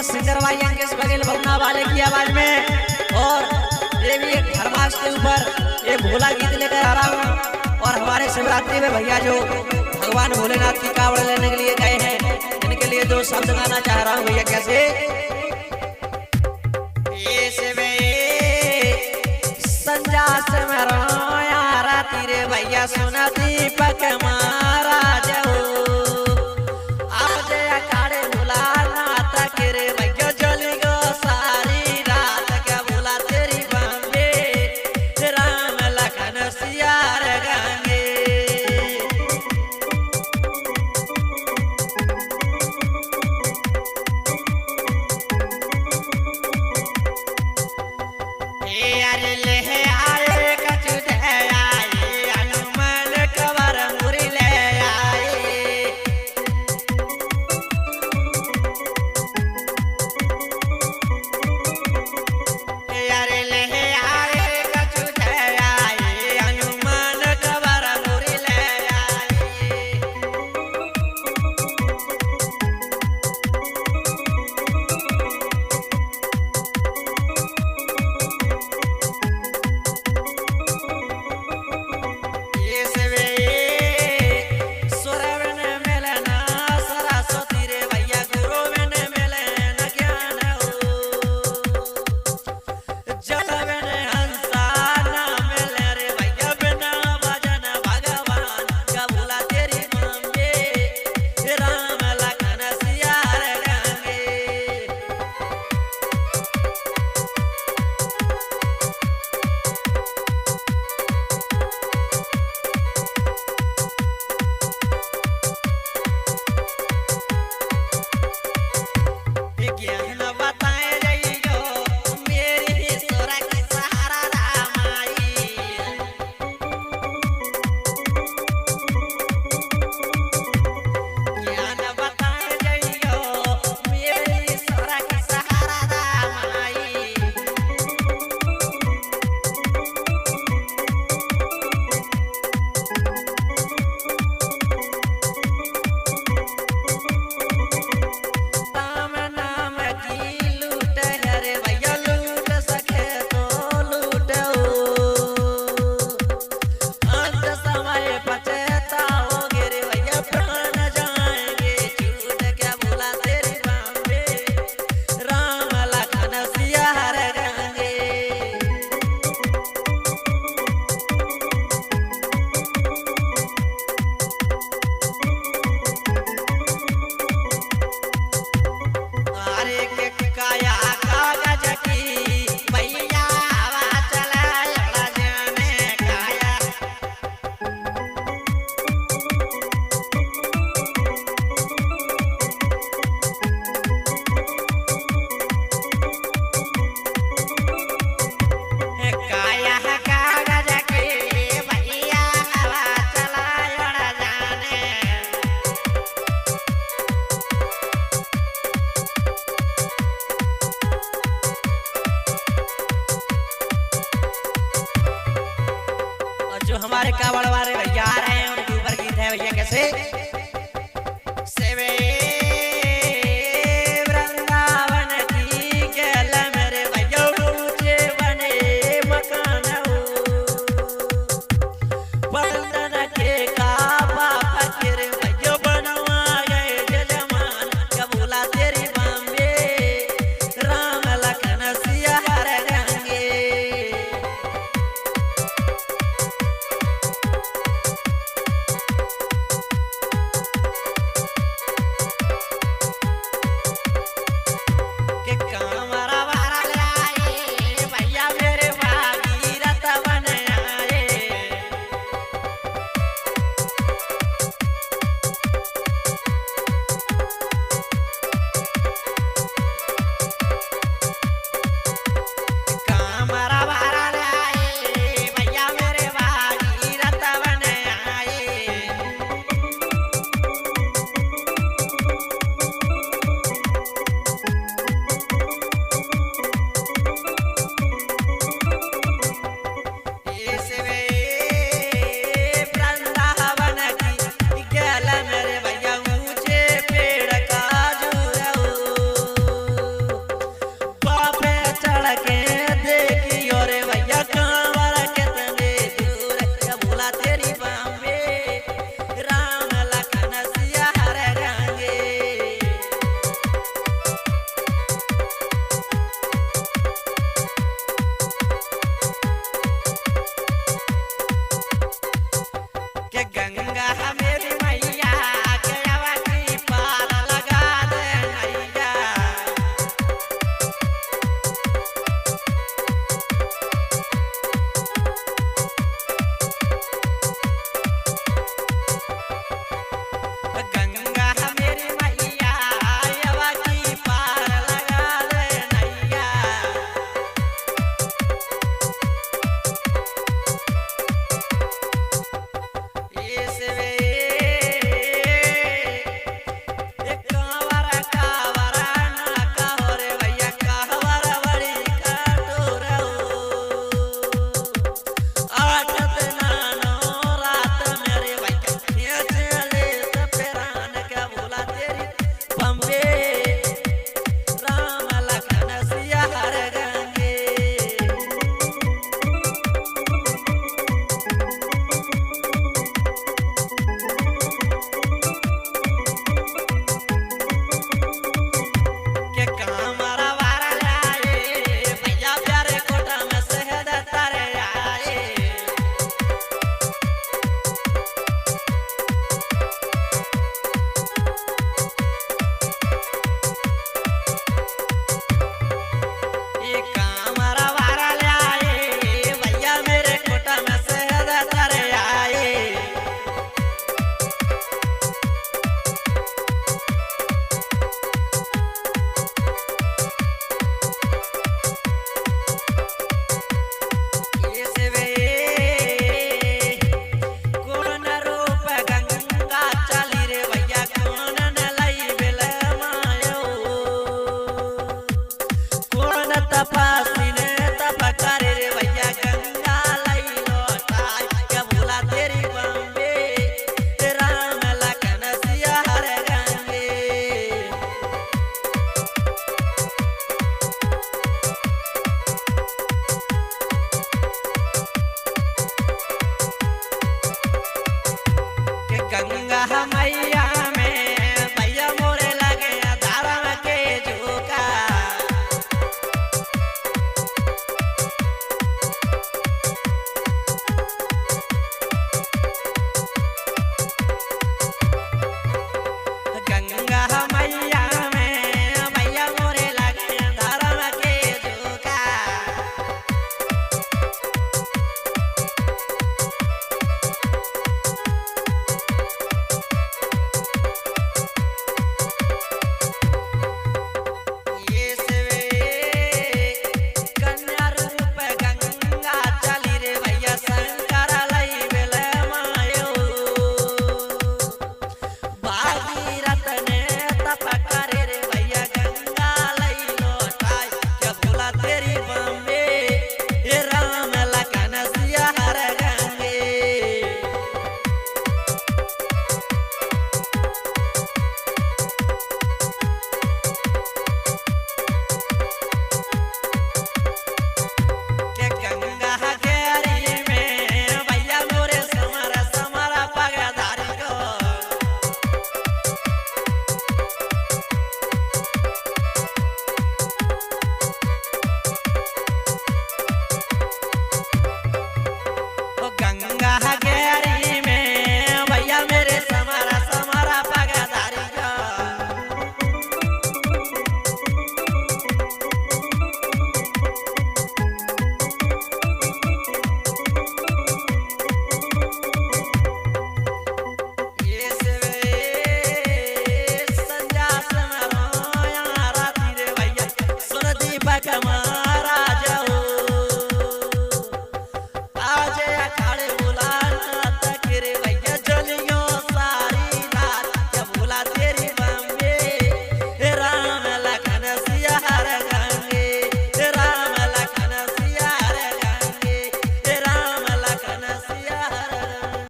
Singer भाई अंकित बघेल भवना वाले की आवाज में। और ये भी एक खरमास के ऊपर एक भोला गीत लेकर आ रहा हूँ। और हमारे शिवरात्रि में भैया जो भगवान भोलेनाथ की कावड़ लेने के लिए गए हैं, इनके लिए दो शब्द गाना चाह रहा हूँ भैया। कैसे? संजा से मरोया राती रे भैया सुना दीपक महाराज हो। आप जया काड़े भोला नाथ के रे भैया जली गो सारी रात क्या भोला तेरी बम्बे राम लखन सिया रे गंगे। अरे ले आए कछु दे आए हनुमान कवर मुरी ले आए। अरे ले आए कछु दे आए हनुमान कवर मुरी ले आए। जो हमारे कावड़ वाले